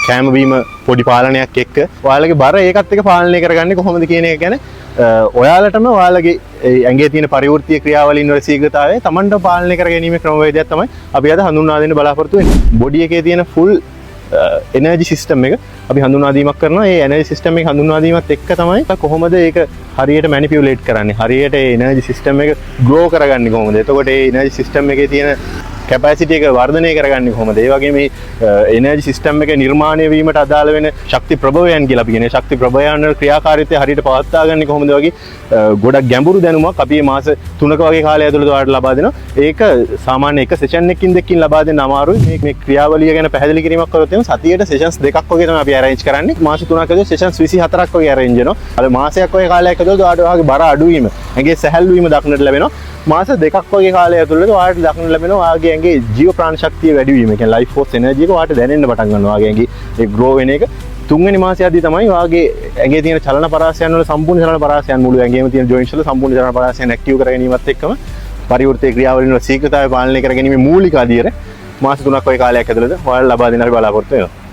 කෑම බීම පොඩි පාලනයක් එක්ක ඔයාලගේ බර ඒකත් එක්ක පාලනය කරගන්නේ කොහොමද කියන එක ගැන ඔයාලටම ඔයාලගේ ඇඟේ තියෙන පරිවෘත්තීය ක්‍රියාවලින් වල ශීඝ්‍රතාවය Tamanට පාලනය කර ගැනීමේ ක්‍රමවේදයක් තමයි අපි අද හඳුන්වා දෙන්න බලාපොරොත්තු වෙන්නේ. බොඩි එකේ තියෙන ෆුල් එනර්ජි සිස්ටම් එක අපි හඳුන්වා දීමක් කරනවා. ඒ එනර්ජි සිස්ටම් එක හඳුන්වා දීමත් එක්ක තමයි කොහොමද ඒක හරියට මැනිපියුලේට් කරන්නේ. හරියට ඒ එනර්ජි සිස්ටම් එක ග්‍රෝ කරගන්නේ කොහොමද? එතකොට ඒ එනර්ජි සිස්ටම් එකේ තියෙන කැපැසිටි එක වර්ධනය කරගන්නේ කොහොමද? ඒ වගේ මේ එනර්ජි සිස්ටම් එක නිර්මාණය වීමට අදාළ වෙන ශක්ති ප්‍රභවයන් කියලා අපි කියන්නේ. ශක්ති ප්‍රභවයන් වල ක්‍රියාකාරීත්වය හරියට පවත්වා ගන්න කොහොමද වගේ ගොඩක් ගැඹුරු දැනුමක් අපි මේ මාස 3ක වගේ කාලය ඇතුළත ඔයාලට ලබා දෙනවා. ඒක සාමාන්‍ය එක සෙෂන් එකකින් දෙකකින් ලබා දෙන්න අමාරුයි. මේ ක්‍රියාවලිය ගැන පැහැදිලි කිරීමක් කරොත් එimhe සතියේට සෙෂන්ස් දෙකක් වගේ තමයි අපි arrange කරන්නේ. මාස 3ක ඇතුළත සෙෂන්ස් 24ක් වගේ arrange වෙනවා. අර මාසයක් වගේ කාලයක් ඇතුළත ඔයාලට ඔයාගේ බර අඩු වීම, ඇඟේ සැහැල්ලු වීම දක්නට ලැබෙනවා. මාස දෙකක් වගේ කාලය ඇතුළත ඔයාලට දක්නට ලැබෙනවා ඔයාගේ ඇඟේ ජීව ප්‍රාණ ශක්තිය වැඩි වීම. ඒ කියන්නේ ලයිෆ් ෆෝස් එනර්ජි එක ඔයාලට දැනෙන්න පටන් ගන්නවා. ඔයාගේ ඇඟේ ඒ ග්‍රෝ වෙන එක. තුන්වෙනි මාසයේදී තමයි ඔයාගේ ඇඟේ තියෙන චලන පරාසයන් වල සම්පූර්ණ චලන පරාසයන් මුළු ඇඟේම තියෙන ජොයින්ට්ස් වල සම්පූර්ණ චලන පරාසයන් ඇක්ටිව් කර ගැනීමත් එක්කම පරිවෘත්තීය ක්‍රියාවලින් වල ශීඝ්‍රතාවය පාලනය කර ගැනීමේ මූලික අධීර මාස 3ක් වගේ කාලයක් ඇතුළත ඔයාලා ලබා දෙන්න අපි බලාපොරොත්තු වෙනවා.